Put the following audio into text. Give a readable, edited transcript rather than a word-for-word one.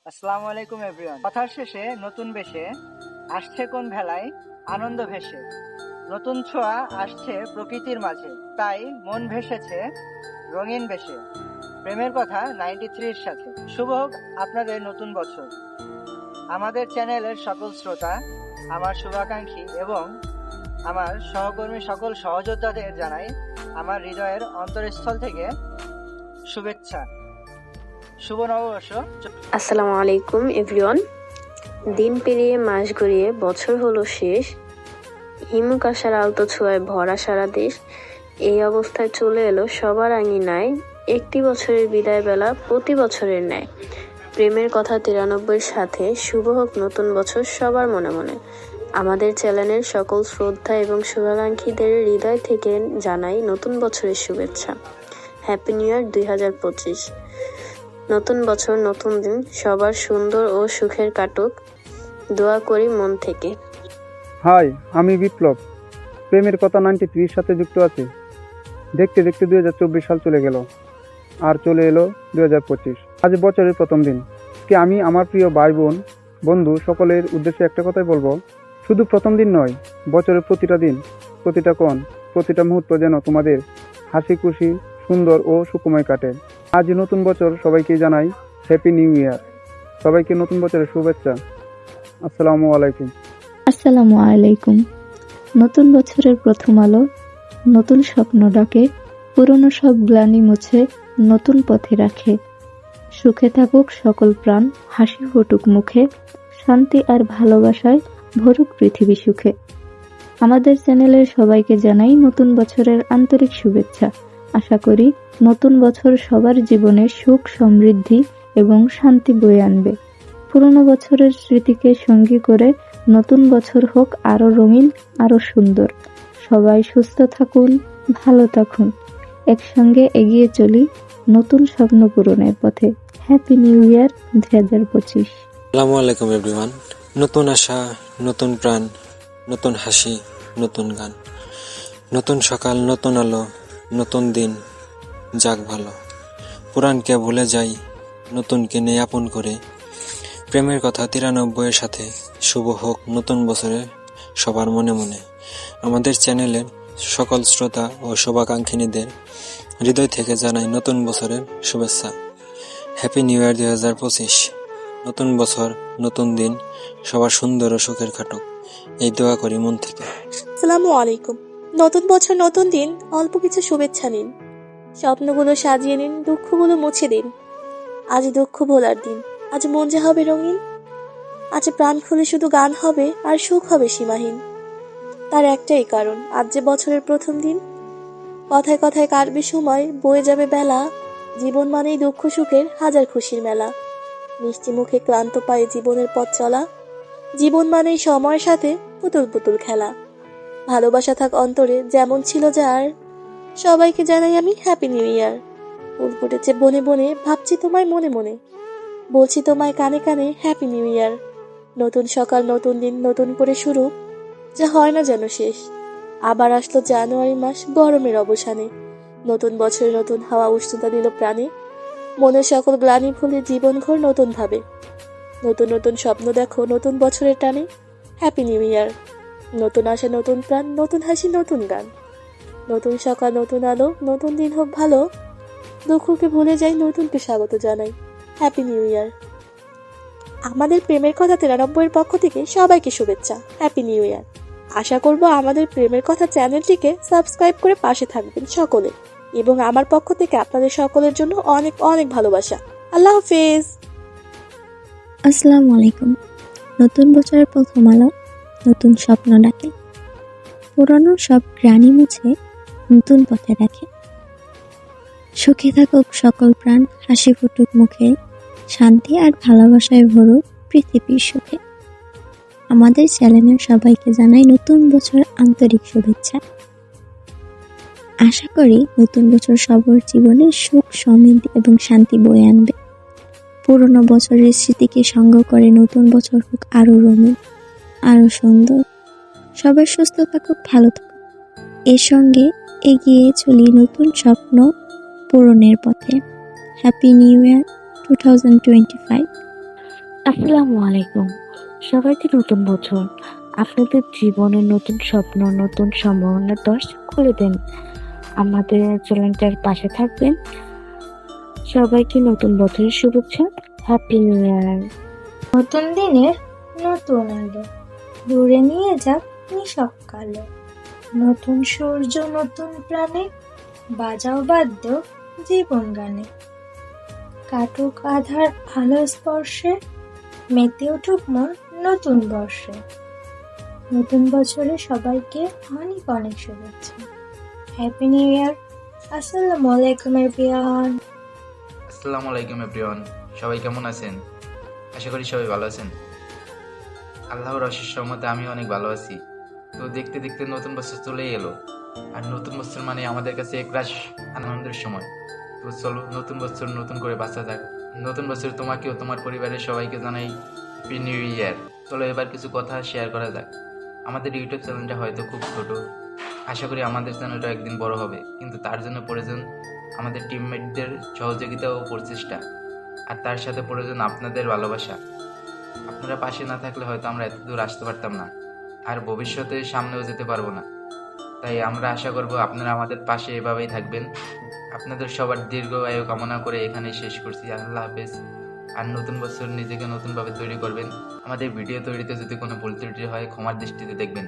আসসালামু আলাইকুম এভরিওয়ান। কথার শেষে নতুন বেশে আসছে কোন ভেলায় আনন্দ ভেসে, নতুন ছোঁয়া আসছে প্রকৃতির মাঝে, তাই মন ভেসেছে রঙিন বেশে। প্রেমের কথা 93-র সাথে। শুভ হোক আপনাদের নতুন বছর। আমাদের চ্যানেলের সকল শ্রোতা, আমার শুভাকাঙ্ক্ষী এবং আমার সহকর্মী সকল সহযোদ্ধাদের জানাই আমার হৃদয়ের অন্তরস্থল থেকে শুভেচ্ছা। শুভ নববর্ষ। আসসালামু আলাইকুম এভরিওয়ান। দিন পেরিয়ে মাস গড়িয়ে বছর হলো শেষ, হিমুক আশার আলতো ছোঁয়ায় ভরা সারা দেশ। এই অবস্থায় চলে এলো সবার আঙিনায় একটি বছরের বিদায় বেলা প্রতি বছরের ন্যায়। প্রেমের কথা 93-র সাথে শুভ হোক নতুন বছর সবার মনে মনে। আমাদের চ্যানেলের সকল শ্রদ্ধা এবং শুভাকাঙ্ক্ষীদের হৃদয় থেকে জানাই নতুন বছরের শুভেচ্ছা। Happy new year 2025। নতুন বছর নতুন দিন সবার সুন্দর ও সুখের কাটুক, দোয়া করি মন থেকে। হাই, আমি বিপ্লব। প্রেমের কথা 93-র সাথে যুক্ত আছে। দেখতে দেখতে 2024 সাল চলে গেল, আর চলে এলো 2025। আজ বছরের প্রথম দিন। আমি আমার প্রিয় ভাই বোন বন্ধু সকলের উদ্দেশ্যে একটা কথাই বলবো, শুধু প্রথম দিন নয়, বছরের প্রতিটা দিন, প্রতিটা ক্ষণ, প্রতিটা মুহূর্ত যেন তোমাদের হাসি খুশি, সুন্দর ও সুখময় কাটে। আজ নতুন বছর, সবাইকে জানাই হ্যাপি নিউ ইয়ার। সবাইকে নতুন বছরের শুভেচ্ছা। আসসালামু আলাইকুম। আসসালামু আলাইকুম। নতুন বছরের প্রথম আলো, নতুন স্বপ্ন ডাকে, পুরনো সব গ্লানি মুছে নতুন পথে রাখে। সুখে থাকুক সকল প্রাণ, হাসি ফুটুক মুখে, শান্তি আর ভালোবাসায় ভরুক পৃথিবী সুখে। আমাদের চ্যানেলের সবাইকে জানাই নতুন বছরের আন্তরিক শুভেচ্ছা। আশা করি নতুন বছর সবার জীবনে সুখ, সমৃদ্ধি এবং শান্তি বয়ে আনবে। পুরনো বছরের স্মৃতিকে সঙ্গী করে নতুন বছর হোক আরো রঙিন, আরো সুন্দর। সবাই সুস্থ থাকুন, ভালো থাকুন, একসঙ্গে এগিয়ে চলি নতুন স্বপ্ন পূরণের পথে। Happy new year 2025। আসসালামু আলাইকুম এভরিওয়ান। নতুন আশা, নতুন প্রাণ, নতুন হাসি, নতুন গান, নতুন সকাল, নতুন আলো, নতুন দিন যাক ভালো। পুরাণকে ভুলে যাই, নতুনকে নেই আপন করে। প্রেমের কথা 93-এর সাথে শুভ হোক নতুন বছরে সবার মনে মনে। আমাদের চ্যানেলের সকল শ্রোতা ও শুভাকাঙ্ক্ষিনীদের হৃদয় থেকে জানাই নতুন বছরের শুভেচ্ছা। Happy new year 2025। নতুন বছর, নতুন দিন সবার সুন্দর ও সুখের কাটুক, এই দোয়া করি মন থেকে। আসসালামু আলাইকুম। নতুন বছর নতুন দিন, অল্প কিছু শুভেচ্ছা নিন, স্বপ্নগুলো সাজিয়ে নিন, দুঃখগুলো মুছে দিন। আজ দুঃখ ভোলার দিন, আজ মন যে হবে রঙিন, আজ প্রাণ খুলে শুধু গান হবে আর সুখ হবে সীমাহীন। তার একটাই কারণ, আজ যে বছরের প্রথম দিন। কথায় কথায় কাটবে সময়, বয়ে যাবে বেলা, জীবন মানেই দুঃখ সুখের হাজার খুশির মেলা। মিষ্টি মুখে ক্লান্ত পায়ে জীবনের পথ চলা, জীবন মানেই সময়ের সাথে পুতুল পুতুল খেলা। ভালোবাসা থাক অন্তরে যেমন ছিল যার, সবাইকে জানাই আমি হ্যাপি নিউ ইয়ার। ফুল ফুটেছে বনে বনে, ভাবছি তোমায় মনে মনে, বলছি তোমায় কানে কানে হ্যাপি নিউ ইয়ার। নতুন সকাল, নতুন দিন, নতুন করে শুরু, যা হয় না যেন শেষ। আবার আসলো জানুয়ারি মাস গরমের অবসানে, নতুন বছরে নতুন হাওয়া উষ্ণতা দিল প্রাণে। মনের সকল গ্লানি ভুলে জীবন ঘর নতুন ভাবে, নতুন নতুন স্বপ্ন দেখো নতুন বছরের টানে। Happy new year. নতুন আশা, নতুন প্রাণ, নতুন হাসি, নতুন গান, নতুন সকাল, নতুন আলো, নতুন দিন হোক ভালো। দুঃখকে ভুলে যাই, নতুনকে স্বাগত জানাই। Happy new year. আমাদের প্রেমের কথা 93-এর পক্ষ থেকে সবাইকে শুভেচ্ছা। Happy new year. আশা করব আমাদের প্রেমের কথা চ্যানেলটিকে সাবস্ক্রাইব করে পাশে থাকবেন সকলে, এবং আমার পক্ষ থেকে আপনাদের সকলের জন্য অনেক অনেক ভালোবাসা। আল্লাহ হাফেজ। আসসালামু আলাইকুম। নতুন বছরের প্রথম আলো, নতুন স্বপ্ন ডাকে, পুরনো সব গ্লানি মুছে নতুন পথে রাখে। সুখে থাকুক সকল প্রাণ, হাসি ফুটুক মুখে, শান্তি আর ভালোবাসায় ভরুক পৃথিবীর সুখে। আমাদের চ্যানেলের সবাইকে জানাই নতুন বছর আন্তরিক শুভেচ্ছা। আশা করি নতুন বছর সবার জীবনে সুখ, সমৃদ্ধি এবং শান্তি বয়ে আনবে। পুরনো বছরের স্মৃতিকে সঙ্গ করে নতুন বছর হোক আরো রঙিন, আরো সুন্দর। সবাই সুস্থ থাকুক, ভালো থাকুক, এর সঙ্গে এগিয়ে চলি নতুন স্বপ্ন পূরণের পথে। Happy new year 2025। আসসালামু আলাইকুম। সবাইকে নতুন বছর। আপনাদের জীবনে নতুন স্বপ্ন, নতুন সম্ভাবনার দরজা খুলে দেন। আমাদের চ্যানেলটার পাশে থাকবেন। সবাইকে নতুন বছরের শুভেচ্ছা। Happy new year. নতুন দিনের নতুন আলো দূরে নিয়ে যাক নিশব কালো। নতুন সূর্য নতুন প্রাণে বাজাও বাদ্য জীবন গানে। কাটুক আধার আলো স্পর্শে মেতে উঠুক মন নতুন বর্ষে। নতুন বছরে সবাইকে অনেক অনেক শুভেচ্ছা। Happy new year. আসসালামু আলাইকুম এভরিওয়ান। আসসালামু আলাইকুম এভরিওয়ান, সবাই কেমন আছেন? আশা করি সবাই ভালো আছেন। আল্লাহর অশেষ রহমতে আমি অনেক ভালো আছি। তো দেখতে দেখতে নতুন বছর চলেই এলো, আর নতুন বছর মানে আমাদের কাছে একরাশ আনন্দের সময়। তো চলো নতুন বছর নতুন করে বাঁচা যাক। নতুন বছর তোমাকেও তোমার পরিবারের সবাইকে জানাই হ্যাপি নিউ ইয়ার। চলো এবার কিছু কথা শেয়ার করা যাক। আমাদের ইউটিউব চ্যানেলটা হয়তো খুব ছোট, আশা করি আমাদের চ্যানেলটা একদিন বড় হবে, কিন্তু তার জন্য প্রয়োজন আমাদের টিমমেটদের সহযোগিতা ও প্রচেষ্টা, আর তার সাথে প্রয়োজন আপনাদের ভালোবাসা। আপনারা পাশে না থাকলে হয়তো আমরা এত দূর আসতে পারতাম না, আর ভবিষ্যতে সামনেও যেতে পারবো না। তাই আমরা আশা করব আপনারা আমাদের পাশে এভাবেই থাকবেন। আপনাদের সবার দীর্ঘ আয়ু কামনা করে এখানে শেষ করছি। আল্লাহ হাফেজ। আর নতুন বছর নিজেকে নতুনভাবে তৈরি করবেন। আমাদের ভিডিও তৈরিতে যদি কোনো ভুল ত্রুটি হয় ক্ষমার দৃষ্টিতে দেখবেন।